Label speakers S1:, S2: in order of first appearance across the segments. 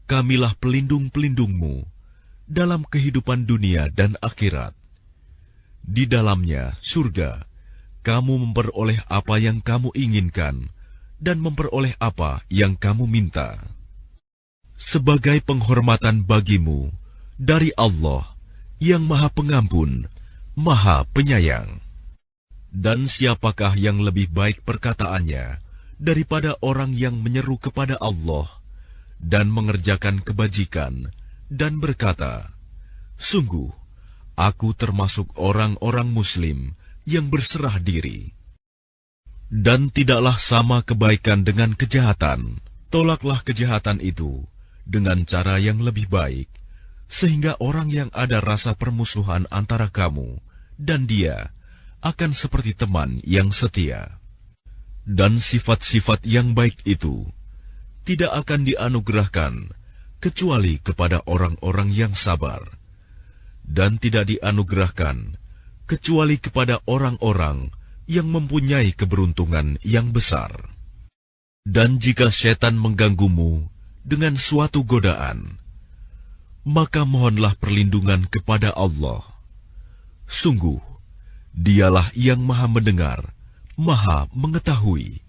S1: Kamilah pelindung-pelindungmu dalam kehidupan dunia dan akhirat. Di dalamnya, surga, kamu memperoleh apa yang kamu inginkan dan memperoleh apa yang kamu minta. Sebagai penghormatan bagimu dari Allah yang Maha Pengampun, Maha Penyayang. Dan siapakah yang lebih baik perkataannya daripada orang yang menyeru kepada Allah dan mengerjakan kebajikan dan berkata, "Sungguh, aku termasuk orang-orang Muslim yang berserah diri." Dan tidaklah sama kebaikan dengan kejahatan. Tolaklah kejahatan itu dengan cara yang lebih baik, sehingga orang yang ada rasa permusuhan antara kamu dan dia akan seperti teman yang setia. Dan sifat-sifat yang baik itu tidak akan dianugerahkan kecuali kepada orang-orang yang sabar, dan tidak dianugerahkan kecuali kepada orang-orang yang mempunyai keberuntungan yang besar. Dan jika setan mengganggumu dengan suatu godaan, maka mohonlah perlindungan kepada Allah. Sungguh, Dialah yang Maha Mendengar, Maha Mengetahui.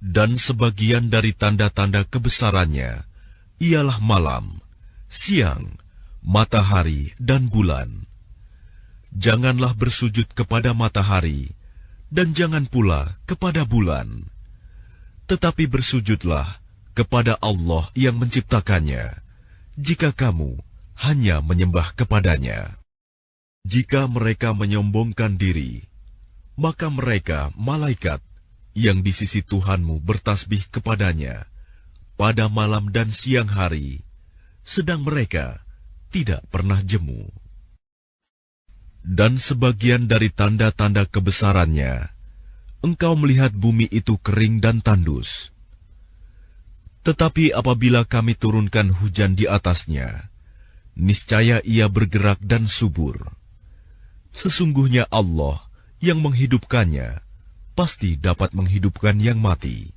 S1: Dan sebagian dari tanda-tanda kebesarannya ialah malam, siang, matahari, dan bulan. Janganlah bersujud kepada matahari, dan jangan pula kepada bulan. Tetapi bersujudlah kepada Allah yang menciptakannya, jika kamu hanya menyembah kepadanya. Jika mereka menyombongkan diri, maka mereka, malaikat, yang di sisi Tuhanmu bertasbih kepadanya pada malam dan siang hari, sedang mereka tidak pernah jemu. Dan sebagian dari tanda-tanda kebesarannya, engkau melihat bumi itu kering dan tandus. Tetapi apabila kami turunkan hujan di atasnya, niscaya ia bergerak dan subur. Sesungguhnya Allah yang menghidupkannya pasti dapat menghidupkan yang mati.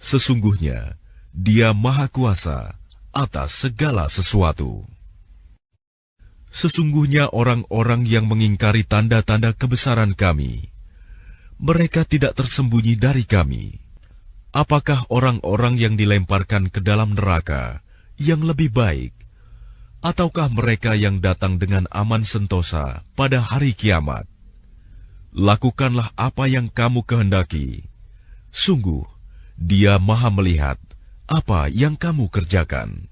S1: Sesungguhnya Dia Maha Kuasa atas segala sesuatu. Sesungguhnya orang-orang yang mengingkari tanda-tanda kebesaran kami, mereka tidak tersembunyi dari kami. Apakah orang-orang yang dilemparkan ke dalam neraka yang lebih baik, ataukah mereka yang datang dengan aman sentosa pada hari kiamat? Lakukanlah apa yang kamu kehendaki. Sungguh, Dia Maha melihat apa yang kamu kerjakan.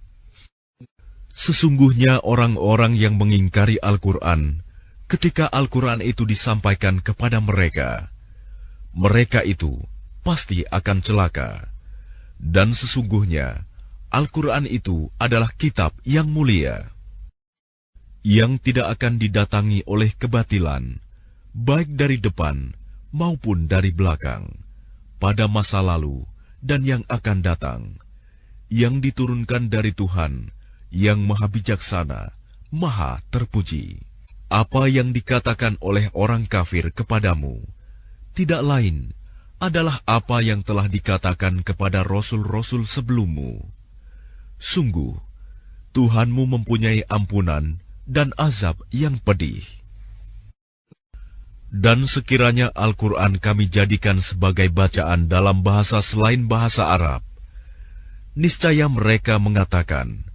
S1: Sesungguhnya orang-orang yang mengingkari Al-Quran, ketika Al-Quran itu disampaikan kepada mereka, mereka itu pasti akan celaka. Dan sesungguhnya Al-Quran itu adalah kitab yang mulia, yang tidak akan didatangi oleh kebatilan, baik dari depan maupun dari belakang, pada masa lalu dan yang akan datang, yang diturunkan dari Tuhan yang Maha Bijaksana, Maha Terpuji. Apa yang dikatakan oleh orang kafir kepadamu tidak lain adalah apa yang telah dikatakan kepada rasul-rasul sebelummu. Sungguh, Tuhanmu mempunyai ampunan dan azab yang pedih. Dan sekiranya Al-Quran kami jadikan sebagai bacaan dalam bahasa selain bahasa Arab, niscaya mereka mengatakan,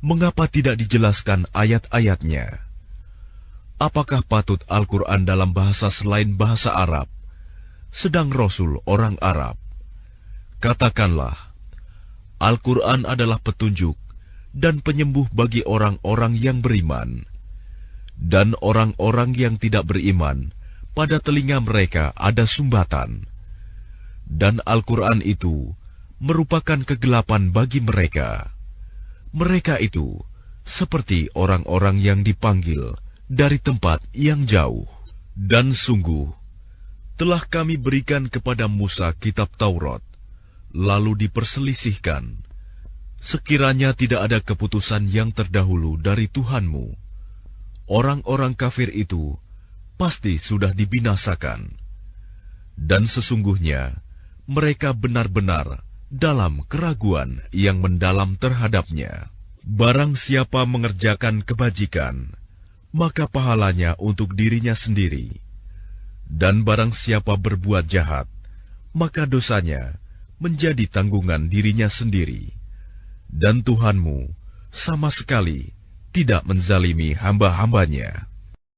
S1: mengapa tidak dijelaskan ayat-ayatnya? Apakah patut Al-Quran dalam bahasa selain bahasa Arab, sedang Rasul orang Arab? Katakanlah, Al-Quran adalah petunjuk dan penyembuh bagi orang-orang yang beriman. Dan orang-orang yang tidak beriman, pada telinga mereka ada sumbatan. Dan Al-Quran itu merupakan kegelapan bagi mereka. Mereka itu seperti orang-orang yang dipanggil dari tempat yang jauh. Dan sungguh, telah kami berikan kepada Musa kitab Taurat, lalu diperselisihkan. Sekiranya tidak ada keputusan yang terdahulu dari Tuhanmu, orang-orang kafir itu pasti sudah dibinasakan. Dan sesungguhnya mereka benar-benar dalam keraguan yang mendalam terhadapnya. Barang siapa mengerjakan kebajikan, maka pahalanya untuk dirinya sendiri. Dan barang siapa berbuat jahat, maka dosanya menjadi tanggungan dirinya sendiri. Dan Tuhanmu sama sekali tidak menzalimi hamba-hambanya.